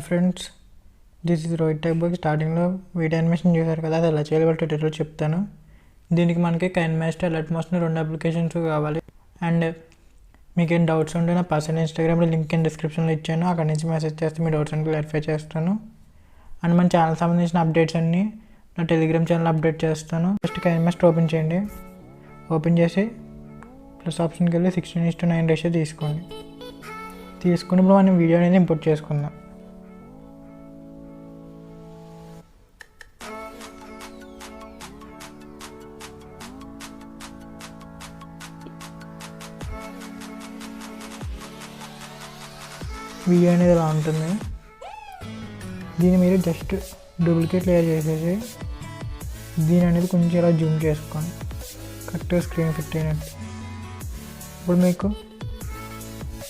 Friends, this is Rohit type. స్టార్టింగ్లో video animation చూసారు కదా, అది ఎలా చేయాలో ట్యూటోరియల్ చెప్తాను. దీనికి మనకి కైన్మాస్టర్ అలర్ట్ మోషన్ 2 అప్లికేషన్స్ కావాలి. అండ్ మీకు ఏం డౌట్స్ ఉంటే నా పర్సనల్ ఇన్స్టాగ్రామ్లో లింక్ డిస్క్రిప్షన్లో ఇచ్చాను, అక్కడి నుంచి మెసేజ్ చేస్తే మీ డౌట్స్ అన్ని క్లారిఫై చేస్తాను. అండ్ మన ఛానల్ సంబంధించిన అప్డేట్స్ అన్నీ నా టెలిగ్రామ్ ఛానల్ అప్డేట్ చేస్తాను. ఫస్ట్ కైన్మాస్టర్ ఓపెన్ చేయండి. ఓపెన్ చేసి ప్లస్ ఆప్షన్కి వెళ్ళి 16:9 రేషియో తీసుకోండి. తీసుకున్నప్పుడు మనం వీడియో అనేది ఇంపోర్ట్ చేసుకుందాం. వీడియో అనేది ఇలా ఉంటుంది. దీన్ని మీరు జస్ట్ డూప్లికేట్ లేయర్ చేసేసి దీని అనేది కొంచెం ఇలా జూమ్ చేసుకోండి, కరెక్ట్గా స్క్రీన్ ఫిట్ అయినట్టు. ఇప్పుడు మీకు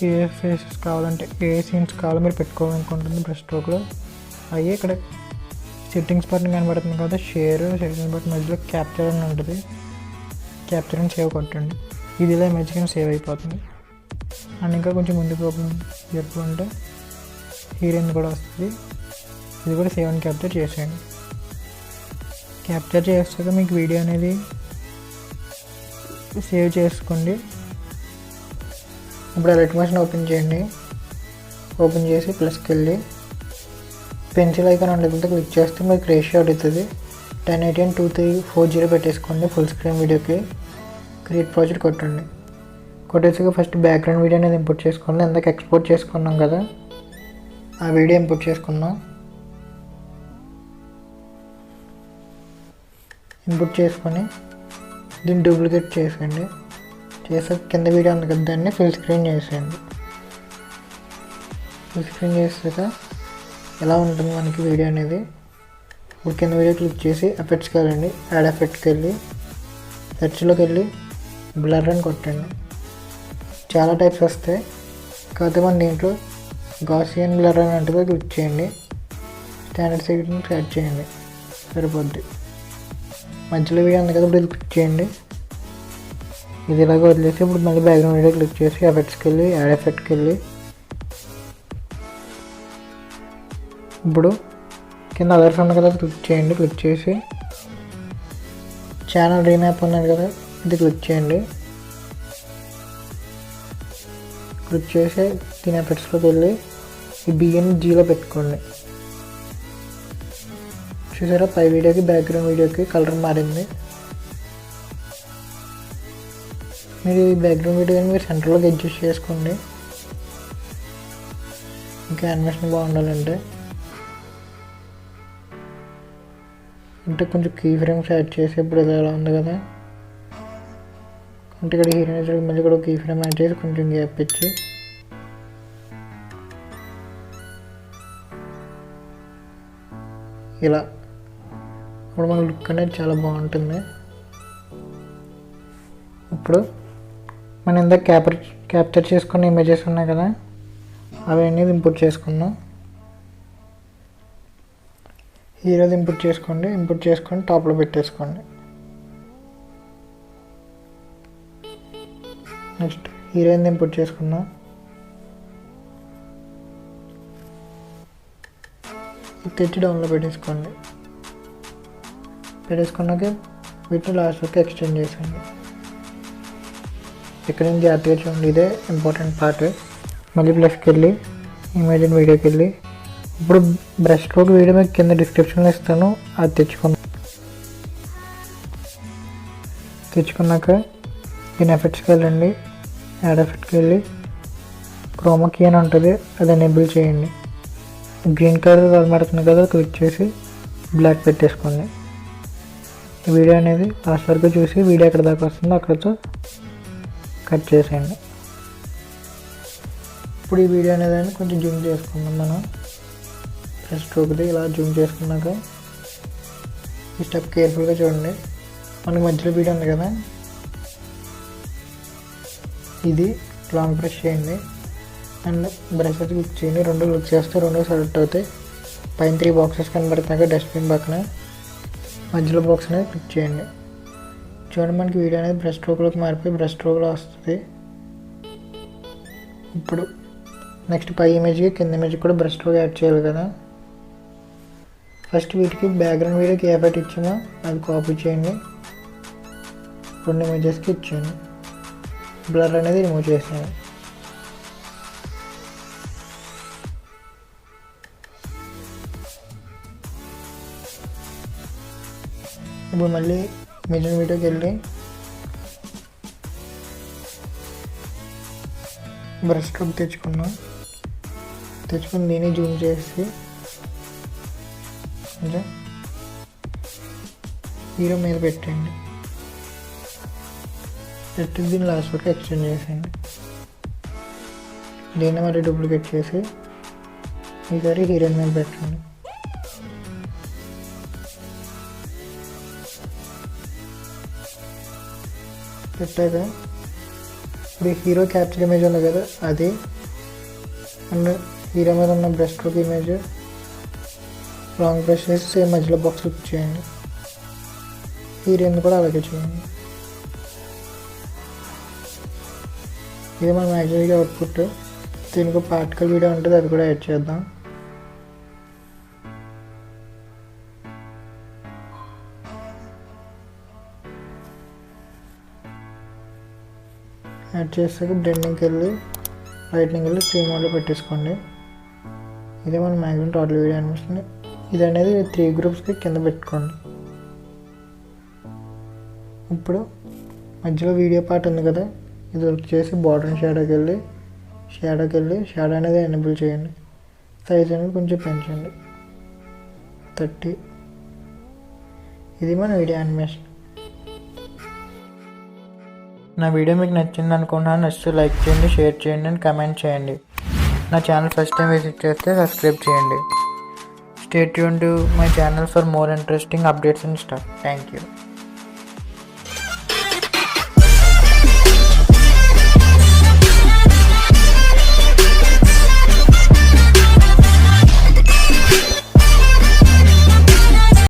ఏ ఫేసెస్ కావాలంటే ఏ సీన్స్ కావాలో మీరు పెట్టుకోవాలనుకుంటుంది బ్రష్ స్ట్రోక్లో అయ్యి ఇక్కడ సెట్టింగ్స్ బటన్ కనబడుతుంది కదా, సెట్టింగ్స్ బటన్ మధ్యలో క్యాప్చర్ అని ఉంటుంది. క్యాప్చర్ అని సేవ్ కొట్టండి. ఇది ఇలా ఇమేజ్ కింద సేవ్ అయిపోతుంది. అండ్ ఇంకా కొంచెం ముందుకు ఓపెన్ జరుపుకుంటే హీరోయిన్ కూడా వస్తుంది. ఇది కూడా సేవ్ అని క్యాప్చర్ చేసేయండి. క్యాప్చర్ చేస్తాక మీకు వీడియో అనేది సేవ్ చేసుకోండి. ఇప్పుడు అలర్ట్ మోషన్ ఓపెన్ చేయండి. ఓపెన్ చేసి ప్లస్కి వెళ్ళి పెన్సిల్ ఐకాన్ ఉండేది క్లిక్ చేస్తే మీకు రేషియో అడుగుతుంది. 1080x2340 పెట్టేసుకోండి. ఫుల్ స్క్రీన్ వీడియోకి క్రియేట్ ప్రాజెక్ట్ కొట్టండి. కొట్టేసాక ఫస్ట్ బ్యాక్గ్రౌండ్ వీడియో అనేది ఇంపోర్ట్ చేసుకోండి. ఇందాక ఎక్స్పోర్ట్ చేసుకున్నాం కదా, ఆ వీడియో ఇంపోర్ట్ చేసుకున్నాం. ఇంపోర్ట్ చేసుకొని దీన్ని డూప్లికేట్ చేసేయండి. చేసాక కింద వీడియో ఉంది కదా, దాన్ని ఫుల్ స్క్రీన్ చేసేయండి. ఫుల్ స్క్రీన్ చేసాక ఎలా ఉంటుంది మనకి వీడియో అనేది. ఇప్పుడు కింద వీడియో క్లిక్ చేసి ఎఫెక్ట్స్కి వెళ్ళండి. యాడ్ ఎఫెక్ట్కి వెళ్ళి సెర్చ్లోకి వెళ్ళి బ్లర్ అని కొట్టండి. చాలా టైప్స్ వస్తాయి, కాకపోతే మన దీంట్లో గాసియన్ బ్లర్ అని అంటే క్లిక్ చేయండి. స్టాండర్డ్ సెట్టింగ్స్ యాడ్ చేయండి, సరిపోద్ది. మధ్యలో వీడియో ఉంది కదా, ఇప్పుడు క్లిక్ చేయండి. ఇది ఇలాగ వదిలేసి ఇప్పుడు మళ్ళీ బ్యాక్గ్రౌండ్ వీడియో క్లిక్ చేసి ఎఫెక్ట్స్కి వెళ్ళి యాడ్ ఎఫెక్ట్కి వెళ్ళి ఇప్పుడు కింద అదర్స్ ఉంది కదా, క్లిక్ చేయండి. క్లిక్ చేసి ఛానల్ రీమ్యాప్ ఉన్నది కదా, ఇది క్లిక్ చేయండి. క్లిక్ చేసి దీని ఎఫెక్ట్స్లోకి వెళ్ళి ఈ బిఎన్ జీలో పెట్టుకోండి. చూసారా, పై వీడియోకి బ్యాక్గ్రౌండ్ వీడియోకి కలర్ మారింది. మీరు ఈ బ్యాక్గ్రౌండ్ వీడియోని మీరు సెంటర్లోకి అడ్జస్ట్ చేసుకోండి, ఇంకా యానిమేషన్ బాగుండాలంటే. అంటే కొంచెం కీ ఫ్రేమ్స్ యాడ్ చేసి ఇప్పుడు ఇది ఎలా ఉంది కదా, అంటే ఇక్కడ హీరోయిన్ మళ్ళీ కూడా కీ ఫ్రేమ్ యాడ్ చేసి కొంచెం గ్యాప్ ఇచ్చి ఇలా ఇప్పుడు మన లుక్ అనేది చాలా బాగుంటుంది. ఇప్పుడు మనం ఇందాక క్యాప్చర్ చేసుకున్న ఇమేజెస్ ఉన్నాయి కదా, అవి అనేది ఇంపోర్ట్ చేసుకుందాం. హీరోది ఇంపోర్ట్ చేసుకొని టాప్లో పెట్టేసుకోండి. నెక్స్ట్ హీరోయిన్ ఇంపోర్ట్ చేసుకుందాం. తెచ్చి డౌన్లో పెట్టేసుకున్నాక వీటిని లాస్ట్ వరకు ఎక్స్టెండ్ చేసేయండి. ఇక్కడ నుంచి జాగ్రత్తగా చూడండి, ఇదే ఇంపార్టెంట్ పార్ట్. మళ్ళీ ప్లస్కి వెళ్ళి ఇమేజ్ అండ్ వీడియోకి వెళ్ళి ఇప్పుడు బ్రష్ స్ట్రోక్ వీడియో మీకు కింద డిస్క్రిప్షన్లో ఇస్తాను, అది తెచ్చుకున్నాక దీని ఎఫెక్ట్స్కి వెళ్ళండి. యాడ్ ఎఫెక్ట్కి వెళ్ళి క్రోమా కీ అని ఉంటుంది, అది ఎనేబుల్ చేయండి. గ్రీన్ కలర్ కనబడుతుంది కదా, క్లిక్ చేసి బ్లాక్ పెట్టేసుకోండి. వీడియో అనేది లాస్ట్ వరకు చూసి వీడియో ఎక్కడ దాకా వస్తుందో అక్కడితో కట్ చేసేయండి. ఇప్పుడు ఈ వీడియో అనేది కొంచెం జూమ్ చేసుకుందాం. మనం బ్రష్ స్ట్రోక్ది ఇలా జూమ్ చేసుకున్నాక ఈ స్టెప్ కేర్ఫుల్గా చూడండి. మనకి మధ్యలో వీడియో ఉంది కదా, ఇది లాంగ్ ప్రెస్ చేయండి అండ్ బ్రష్ అయితే క్లిక్ చేయండి. రెండు క్లిక్ చేస్తే రెండు సెలెక్ట్ అవుతాయి. పైన 3 బాక్సెస్ కనబడుతున్నాయి, డస్ట్బిన్ పక్కన మధ్యలో బాక్స్ అనేది క్లిక్ చేయండి. చూడండి, మనకి వీడియో అనేది బ్రష్ స్ట్రోక్లోకి మారిపోయి బ్రష్ స్ట్రోక్లో వస్తుంది. ఇప్పుడు నెక్స్ట్ పై ఇమేజ్కి కింద ఇమేజ్కి కూడా బ్రష్ స్ట్రోక్ యాడ్ చేయాలి కదా. ఫస్ట్ వీటికి బ్యాక్గ్రౌండ్ వీడియోకి ఏ ఎఫెక్ట్ ఇచ్చామో అది కాపీ చేయండి, 2 ఇమేజెస్కి ఇచ్చేయండి. బ్లర్ అనేది రిమూవ్ చేసేయండి. ఇప్పుడు మళ్ళీ మిడిల్ వీడియోకి వెళ్ళి బ్రష్ స్ట్రోక్ తెచ్చుకుని దీన్ని జూమ్ చేసి కొంచెం హీరో మీద పెట్టండి. పెట్టి దీన్ని లాస్ట్ వరకు ఎక్స్టెండ్ చేసేయండి. దీన్ని మరి డూప్లికేట్ చేసి ఈసారి హీరోయిన్ మీద పెట్టండి. పెట్టాక ఇప్పుడు హీరో క్యాప్చర్ ఇమేజ్ ఉంది కదా, అది అండ్ హీరో మీద ఉన్న brush stroke image long brush చేసి సేమ్ మధ్యలో బాక్స్ క్లిక్ చేయండి. హీరోయిన్ కూడా అలాగే చేయండి. ఇది మన మ్యాక్సిమం అవుట్పుట్. దీనికి ఒక పార్టికల్ వీడియో ఉంటుంది, అది కూడా యాడ్ చేద్దాం. యాడ్ చేసాక బ్లెండింగ్కి వెళ్ళి లైట్నింగ్ వెళ్ళి స్క్రీన్ మోడ్లో పెట్టేసుకోండి. ఇదే మన మ్యాక్సిమం టోటల్ వీడియో అనిపిస్తుంది. ఇది అనేది 3 గ్రూప్స్కి కింద పెట్టుకోండి. ఇప్పుడు మధ్యలో వీడియో పార్ట్ ఉంది కదా, ఇది వర్క్ చేసి బార్డర్ షాడోకి వెళ్ళి షాడో అనేది ఎనేబుల్ చేయండి. సైజ్ అనేది కొంచెం పెంచండి, 30. ఇది మన వీడియో యానిమేషన్. నా వీడియో మీకు నచ్చింది అనుకుంటున్నాను. నచ్చితే లైక్ చేయండి, షేర్ చేయండి అండ్ కమెంట్ చేయండి. నా ఛానల్ ఫస్ట్ టైం విజిట్ చేస్తే సబ్స్క్రైబ్ చేయండి. Stay tune to my channel for more interesting updates and stuff. Thank you.